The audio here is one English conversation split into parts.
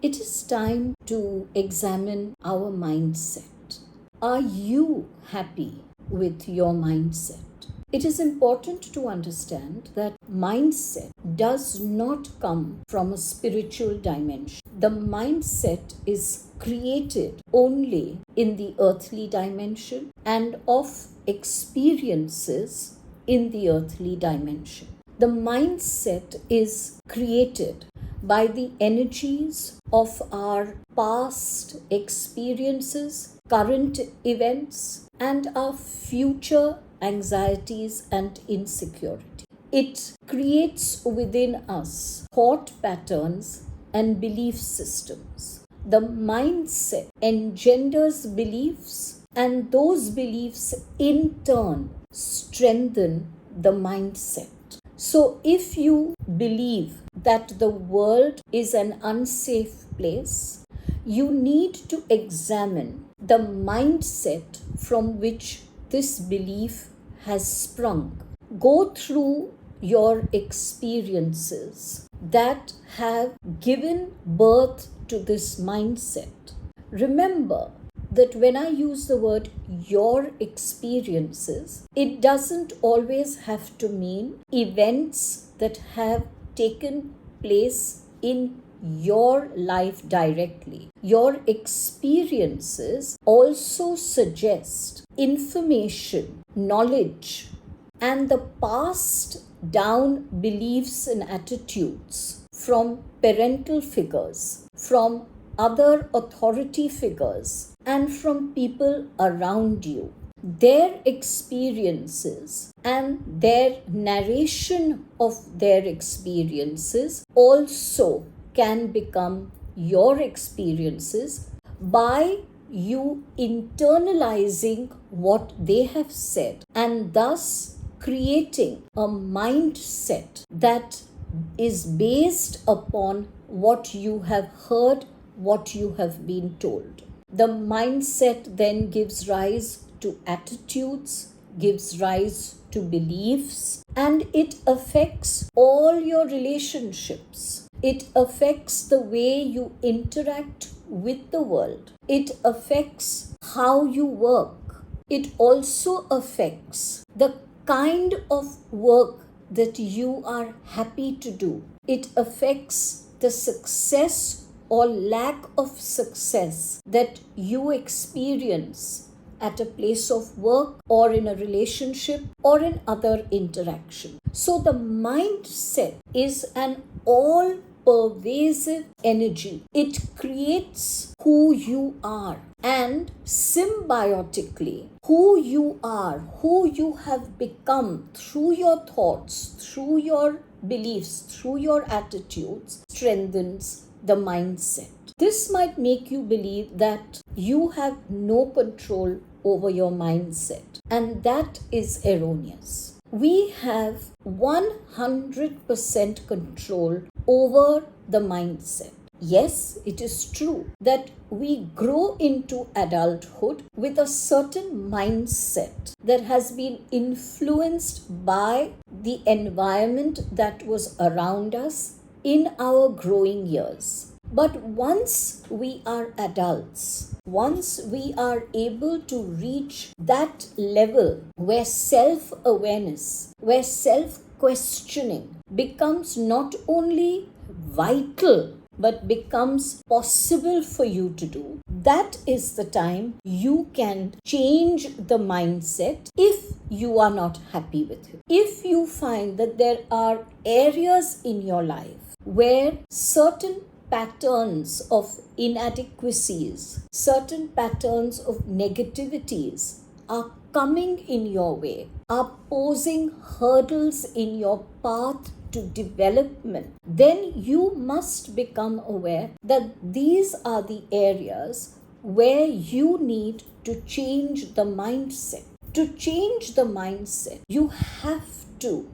It is time to examine our mindset. Are you happy with your mindset? It is important to understand that mindset does not come from a spiritual dimension. The mindset is created only in the earthly dimension and of experiences in the earthly dimension. The mindset is created by the energies of our past experiences, current events, and our future anxieties and insecurity. It creates within us thought patterns and belief systems. The mindset engenders beliefs, and those beliefs in turn strengthen the mindset. So, if you believe that the world is an unsafe place, you need to examine the mindset from which this belief has sprung. Go through your experiences that have given birth to this mindset. Remember that when I use the word your experiences, it doesn't always have to mean events that have taken place in your life directly. Your experiences also suggest information, knowledge, and the passed down beliefs and attitudes from parental figures, from other authority figures, and from people around you. Their experiences and their narration of their experiences also can become your experiences by you internalizing what they have said and thus creating a mindset that is based upon what you have heard, what you have been told. The mindset then gives rise to attitudes, gives rise to beliefs, and it affects all your relationships. It affects the way you interact with the world. It affects how you work. It also affects the kind of work that you are happy to do. It affects the success or lack of success that you experience at a place of work or in a relationship or in other interaction. So the mindset is an all-pervasive energy. It creates who you are, and symbiotically who you are, who you have become through your thoughts, through your beliefs, through your attitudes, strengthens the mindset. This might make you believe that you have no control over your mindset, and that is erroneous. We have 100% control over the mindset. Yes, it is true that we grow into adulthood with a certain mindset that has been influenced by the environment that was around us in our growing years. But once we are adults, once we are able to reach that level where self-awareness, where self-questioning becomes not only vital but becomes possible for you to do, that is the time you can change the mindset if you are not happy with it. If you find that there are areas in your life where certain patterns of inadequacies, certain patterns of negativities are coming in your way, are posing hurdles in your path to development, then you must become aware that these are the areas where you need to change the mindset. To change the mindset, you have to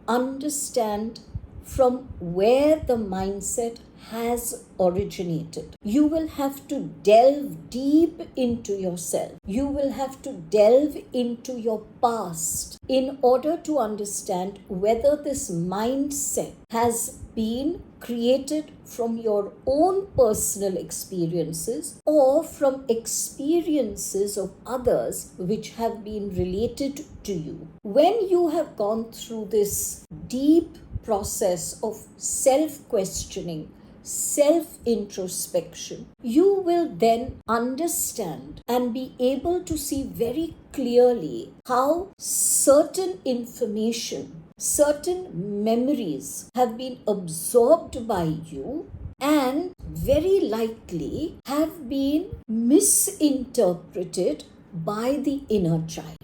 understand from where the mindset has originated. You will have to delve deep into yourself. You will have to delve into your past in order to understand whether this mindset has been created from your own personal experiences or from experiences of others which have been related to you. When you have gone through this deep process of self-questioning, self-introspection, you will then understand and be able to see very clearly how certain information, certain memories have been absorbed by you and very likely have been misinterpreted by the inner child.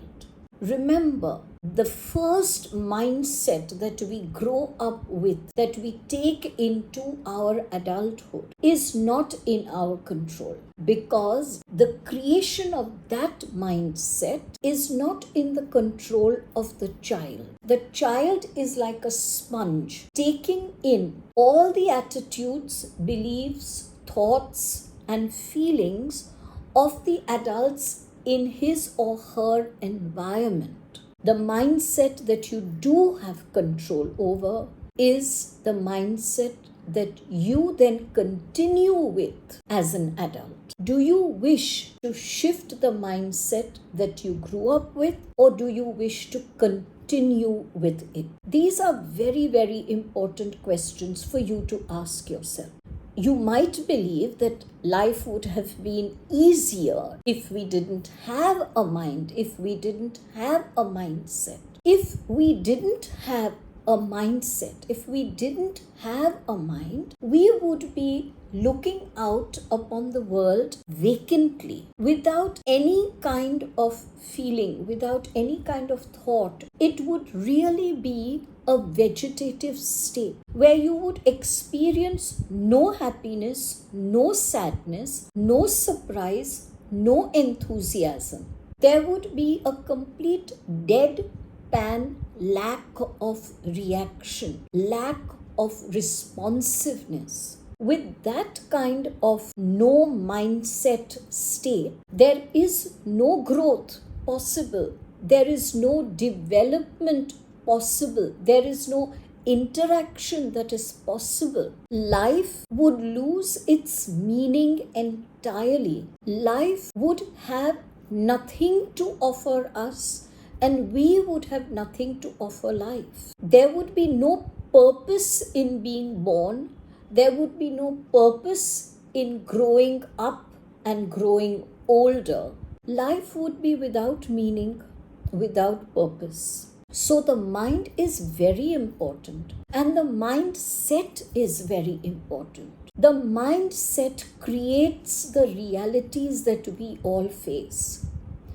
Remember, the first mindset that we grow up with, that we take into our adulthood, is not in our control, because the creation of that mindset is not in the control of the child. The child is like a sponge, taking in all the attitudes, beliefs, thoughts, and feelings of the adults in his or her environment. The mindset that you do have control over is the mindset that you then continue with as an adult. Do you wish to shift the mindset that you grew up with, or do you wish to continue with it? These are very, very important questions for you to ask yourself. You might believe that life would have been easier if we didn't have a mind, if we didn't have a mindset. If we didn't have a mindset, if we didn't have a mind, we would be looking out upon the world vacantly, without any kind of feeling, without any kind of thought. It would really be a vegetative state where you would experience no happiness, no sadness, no surprise, no enthusiasm. There would be a complete deadpan lack of reaction, lack of responsiveness. With that kind of no mindset state, there is no growth possible. There is no development possible. There is no interaction that is possible. Life would lose its meaning entirely. Life would have nothing to offer us, and we would have nothing to offer life. There would be no purpose in being born. There would be no purpose in growing up and growing older. Life would be without meaning, without purpose. So the mind is very important, and the mindset is very important. The mindset creates the realities that we all face.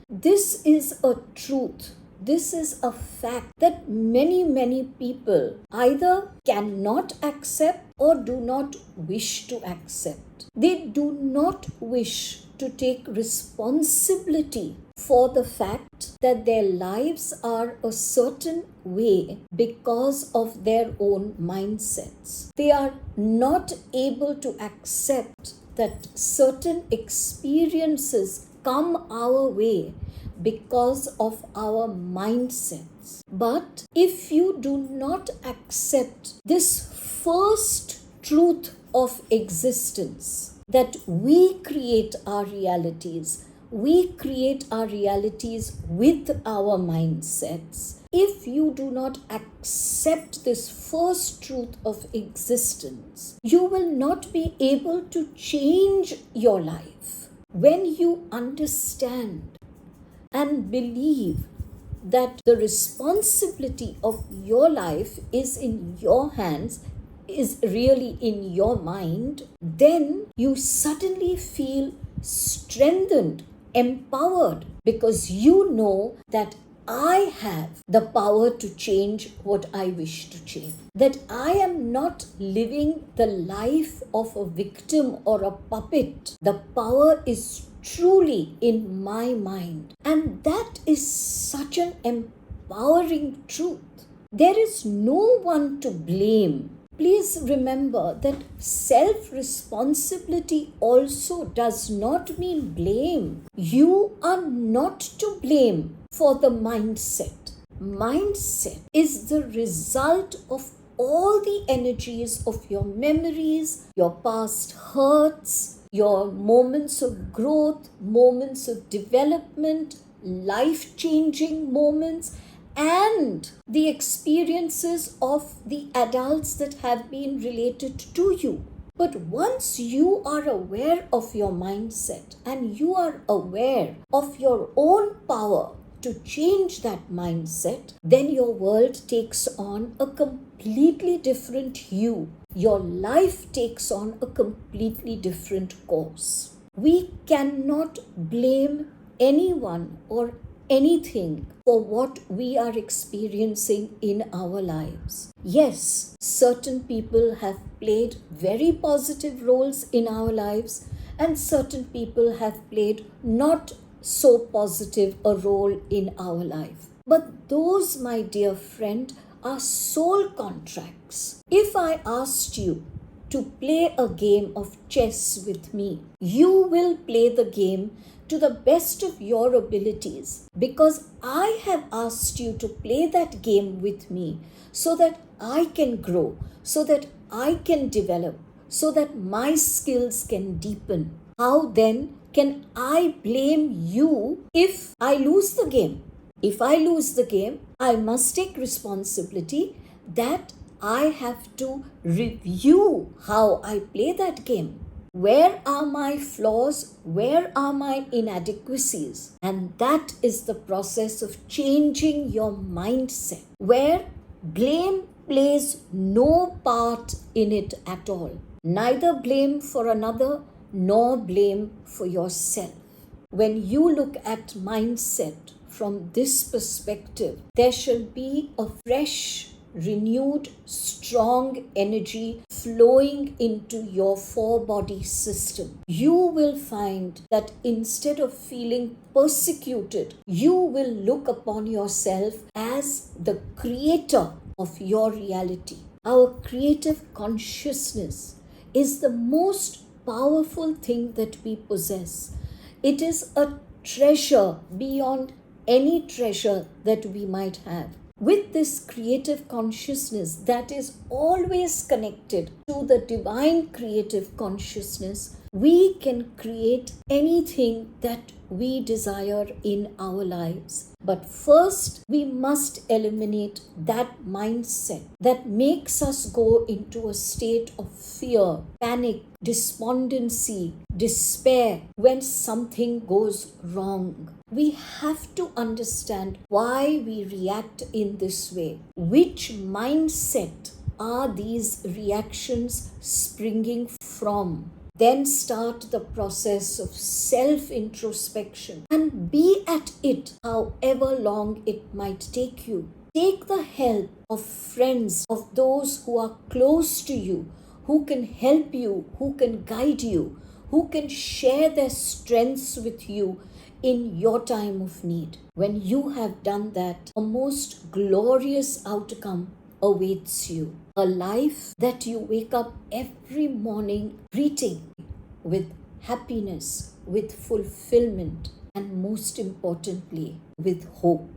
This is a truth. This is a fact that many people either cannot accept or do not wish to accept. They do not wish to take responsibility for the fact that their lives are a certain way because of their own mindsets. They are not able to accept that certain experiences come our way because of our mindsets. But if you do not accept this first truth of existence, that we create our realities, we create our realities with our mindsets. If you do not accept this first truth of existence, you will not be able to change your life. When you understand and believe that the responsibility of your life is in your hands, is really in your mind, then you suddenly feel strengthened, empowered, because you know that I have the power to change what I wish to change. That I am not living the life of a victim or a puppet. The power is truly in my mind. And that is such an empowering truth. There is no one to blame please remember that self-responsibility also does not mean blame. You are not to blame for the mindset. Mindset is the result of all the energies of your memories, your past hurts, your moments of growth, moments of development, life-changing moments, and the experiences of the adults that have been related to you. But once you are aware of your mindset and you are aware of your own power to change that mindset, then your world takes on a completely different hue. Your life takes on a completely different course. We cannot blame anyone or anything for what we are experiencing in our lives. Yes, certain people have played very positive roles in our lives, and certain people have played not so positive a role in our life. But those, my dear friend, are soul contracts. If I asked you to play a game of chess with me, you will play the game to the best of your abilities, because I have asked you to play that game with me so that I can grow, so that I can develop, so that my skills can deepen. How then can I blame you if I lose the game? If I lose the game, I must take responsibility that I have to review how I play that game. Where are my flaws? Where are my inadequacies? And that is the process of changing your mindset, where blame plays no part in it at all. Neither blame for another nor blame for yourself. When you look at mindset from this perspective, there shall be a fresh, renewed, strong energy flowing into your four-body system. You will find that instead of feeling persecuted, you will look upon yourself as the creator of your reality. Our creative consciousness is the most powerful thing that we possess. It is a treasure beyond any treasure that we might have. With this creative consciousness that is always connected to the divine creative consciousness, we can create anything that we desire in our lives. But first, we must eliminate that mindset that makes us go into a state of fear, panic, despondency, despair when something goes wrong. We have to understand why we react in this way. Which mindset are these reactions springing from? Then start the process of self-introspection and be at it however long it might take you. Take the help of friends, of those who are close to you, who can help you, who can guide you, who can share their strengths with you in your time of need. When you have done that, a most glorious outcome awaits you. A life that you wake up every morning greeting with happiness, with fulfillment, and most importantly, with hope.